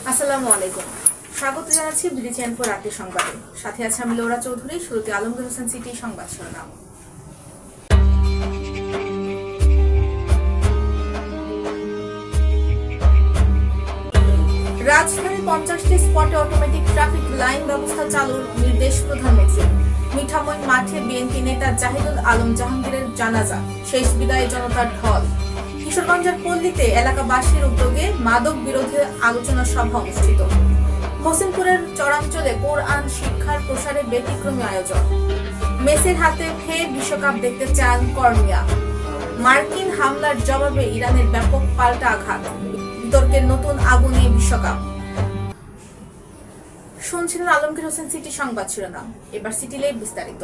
আসসালামু আলাইকুম। স্বাগত জানাচ্ছি বিডি চ্যানেল রাতের সংবাদে। সাথে আছে আমি লৌরা চৌধুরী। শুরুতে আলমগীর হোসেন সিটি সংবাদ শিরোনাম। রাজধানীর 50টি স্পটে অটোমেটিক ট্রাফিক লাইন ব্যবস্থা চালুর নির্দেশ প্রধানমন্ত্রী। মিঠামইন মাঠে বিএনপি নেতা জাহিদুল আলম জাহাঙ্গীরের জানাজা, শেষ বিদায়ে জনতার ঢল। কিশোরগঞ্জের পল্লীতে এলাকাবাসীর উদ্যোগে মাদক বিরোধী আলোচনা সভা অনুষ্ঠিত। হোসেনপুরের চরাঞ্চলে কোরআন শিক্ষার প্রসারে ব্যতিক্রমী আয়োজন। মেসির হাতে ফের বিশ্বকাপ দেখতে চান কর্নিয়া। মার্কিন হামলার জবাবে ইরানের ব্যাপক পাল্টা আঘাত, বিতর্কের নতুন আগুনে বিশ্বকাপ। শুনছিলেন আলমগীর হোসেন সিটি সংবাদ শিরোনাম। এবার সিটি লাইভ বিস্তারিত।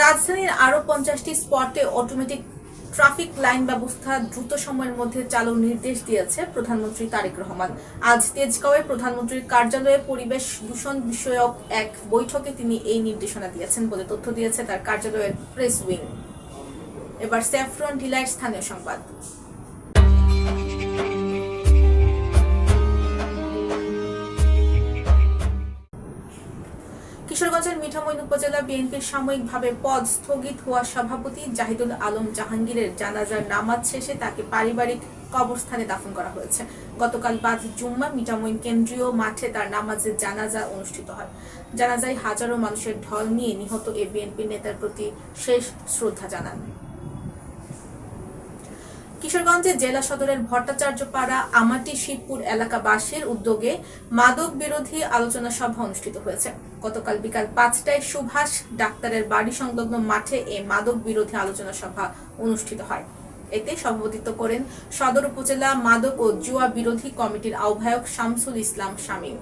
রাজধানীর আরো 50টি স্পটে অটোমেটিক ট্রাফিক লাইন ব্যবস্থা দ্রুত সময়ের মধ্যে চালুর নির্দেশ দিয়েছে প্রধানমন্ত্রী তারেক রহমান। আজ তেজগাঁওয়ে প্রধানমন্ত্রীর কার্যালয়ে পরিবেশ দূষণ বিষয়ক এক বৈঠকে তিনি এই নির্দেশনা দিয়েছেন বলে তথ্য দিয়েছে তার কার্যালয়ের প্রেস উইং। এবার স্যাফরন ডিলাইট স্থানীয় সংবাদ। কিশোরগঞ্জের মিঠামইন উপজেলা বিএনপির সাময়িকভাবে পদ স্থগিত হওয়া সভাপতি জাহিদুল আলম জাহাঙ্গীরের জানাজার নামাজ শেষে তাকে পারিবারিক কবরস্থানে দাফন করা হয়েছে। গতকাল বাদ জুম্মা মিঠামইন কেন্দ্রীয় মাঠে তার নামাজের জানাজা অনুষ্ঠিত হয়। জানাজায় হাজারো মানুষের ঢল নিয়ে নিহত এ বিএনপি নেতার প্রতি শেষ শ্রদ্ধা জানান। কিশোরগঞ্জে জেলা সদরের ভট্টাচার্যপাড়া আমাটি শিবপুর এলাকাবাসীর উদ্যোগে মাদক বিরোধী আলোচনা সভা অনুষ্ঠিত হয়েছে। গতকাল বিকাল 5টায় সুভাষ ডাক্তারের বাড়ি সংলগ্ন মাঠে এই মাদক বিরোধী আলোচনা সভা অনুষ্ঠিত হয়। এতে সভাপতিত্ব করেন সদর উপজেলা মাদক ও জুয়া বিরোধী কমিটির আহ্বায়ক শামসুল ইসলাম শামীম।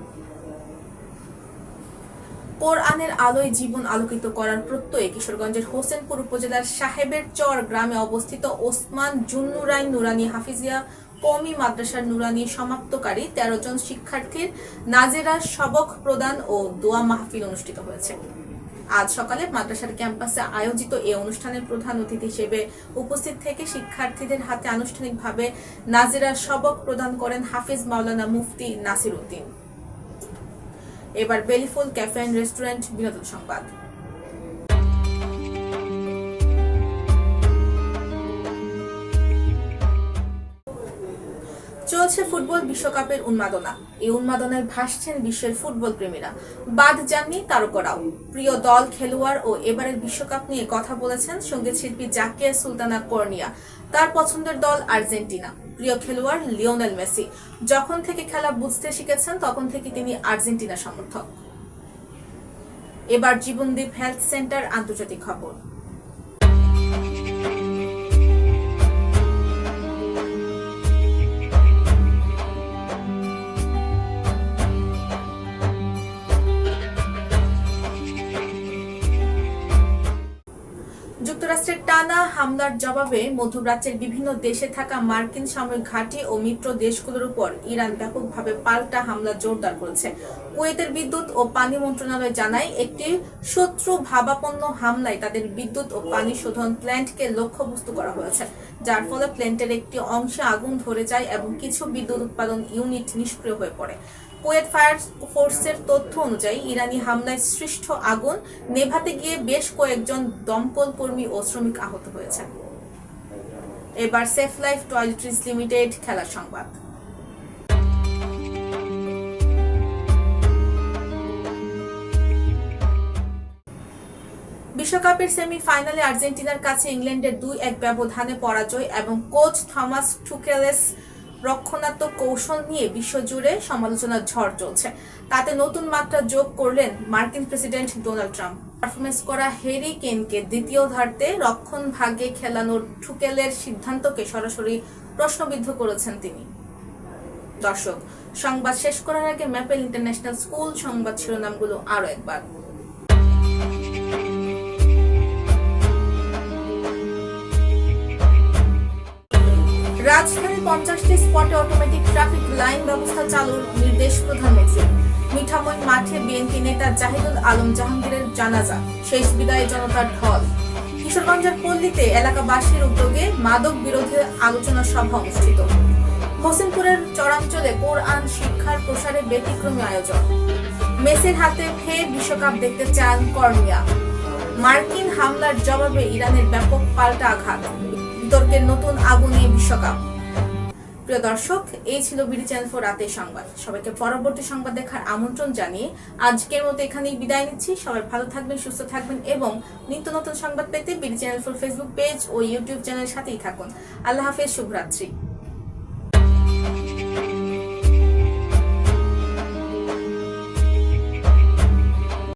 কোরআনের আলোয় জীবন আলোকিত করার প্রত্যয়ে কিশোরগঞ্জের হোসেনপুর উপজেলার সাহেবের চর গ্রামে অবস্থিত ওসমান জুন্নুরাইন নুরানি হাফিজিয়া কওমি মাদ্রাসার নুরানি সমাপ্তকারী 13 জন শিক্ষার্থীর নাজেরা সবক প্রদান ও দোয়া মাহফিল অনুষ্ঠিত হয়েছে। আজ সকালে মাদ্রাসার ক্যাম্পাসে আয়োজিত এই অনুষ্ঠানের প্রধান অতিথি হিসেবে উপস্থিত থেকে শিক্ষার্থীদের হাতে আনুষ্ঠানিকভাবে নাজেরা সবক প্রদান করেন হাফিজ মাওলানা মুফতি নাসির উদ্দিন। এবার বেলিফুল ক্যাফে এন্ড রেস্টুরেন্ট বিনোদন সংবাদ। চলছে ফুটবল বিশ্বকাপের উন্মাদনা। এই উন্মাদনায় ভাসছেন বিশ্বের ফুটবল প্রেমীরা। বাদ যাননি তারকারাও। প্রিয় দল, খেলোয়াড় ও এবারের বিশ্বকাপ নিয়ে কথা বলেছেন সঙ্গীত শিল্পী জাকিয়া সুলতানা কর্নিয়া। তার পছন্দের দল আর্জেন্টিনা। প্রিয় খেলোয়াড় লিওনেল মেসি। যখন থেকে খেলা বুঝতে শিখেছেন তখন থেকে তিনি আর্জেন্টিনা সমর্থক। এবার জীবনদীপ হেলথ সেন্টার আন্তর্জাতিক খবর। যুক্তরাষ্ট্রের টানা হামলার জবাবে মধ্যপ্রাচ্যের বিভিন্ন দেশে থাকা মার্কিন সামরিক ঘাঁটি ও মিত্র দেশগুলোর উপর ইরান ব্যাপকভাবে পাল্টা হামলা জোরদার করেছে। কুয়েতের বিদ্যুৎ ও পানি মন্ত্রণালয় জানায়, একটি শত্রু ভাবাপন্ন হামলায় তাদের বিদ্যুৎ ও পানি শোধন প্ল্যান্টকে লক্ষ্যবস্তু করা হয়েছে, যার ফলে প্ল্যান্টের একটি অংশে আগুন ধরে যায় এবং কিছু বিদ্যুৎ উৎপাদন ইউনিট নিষ্ক্রিয় হয়ে পড়ে। কুয়েত ফায়ার ফোর্সের তথ্য অনুযায়ী ইরানি হামলায় সৃষ্ট আগুন নেভাতে গিয়ে বেশ কয়েকজন দমকল কর্মী ও শ্রমিক আহত হয়েছেন। এবার সেফ লাইফ টয়লেট্রিজ লিমিটেড খেলার সংবাদ। বিশ্বকাপের সেমিফাইনালে আর্জেন্টিনার কাছে ইংল্যান্ডের 2-1 ব্যবধানে পরাজয় এবং কোচ থমাস টুকেলেস রক্ষণাত্মক কৌশল নিয়ে বিশ্বজুড়ে সমালোচনার ঝড় চলছে। তাতে নতুন মাত্রা যোগ করলেন মার্কিন প্রেসিডেন্ট ডোনাল্ড ট্রাম্প। পারফরমেন্স করা হ্যারি কেনকে দ্বিতীয়ার্ধে রক্ষণ ভাগে খেলানোর টুকেলের সিদ্ধান্তকে সরাসরি প্রশ্নবিদ্ধ করেছেন তিনি। দর্শক, সংবাদ শেষ করার আগে ম্যাপেল ইন্টারন্যাশনাল স্কুল সংবাদ শিরোনামগুলো আরো একবার। রাজধানীর 50টি স্পটে অটোমেটিক ট্রাফিক লাইন ব্যবস্থা চালুর নির্দেশ প্রধানমন্ত্রী। মিঠামইন মাঠে বিএনপি নেতা জাহিদুল আলম জাহাঙ্গীরের জানাজা, শেষ বিদায়ে জনতার ঢল। কিশোরগঞ্জের পল্লীতে এলাকাবাসীর উদ্যোগে মাদক বিরোধী আলোচনা সভা অনুষ্ঠিত। হোসেনপুরের চরাঞ্চলে কোরআন শিক্ষার প্রসারে ব্যতিক্রমী আয়োজন। মেসির হাতে ফের বিশ্বকাপ দেখতে চান কর্মিয়া। মার্কিন হামলার জবাবে ইরানের ব্যাপক পাল্টা আঘাত, বিতর্কের নতুন আগুনে বিশ্বকাপ। প্রিয় দর্শক, এই ছিল বিডি চ্যানেল 4 রাতের সংবাদ। সবাইকে পরবর্তী সংবাদ দেখার আমন্ত্রণ জানিয়ে আজকের মতো এখানেই বিদায় নিচ্ছি। সবাই ভালো থাকবেন, সুস্থ থাকবেন এবং নিত্য নতুন সংবাদ পেতে বিডি চ্যানেল 4 ফেসবুক পেজ ও ইউটিউব চ্যানেলের সাথেই থাকুন। আল্লাহ হাফেজ, শুভরাত্রি।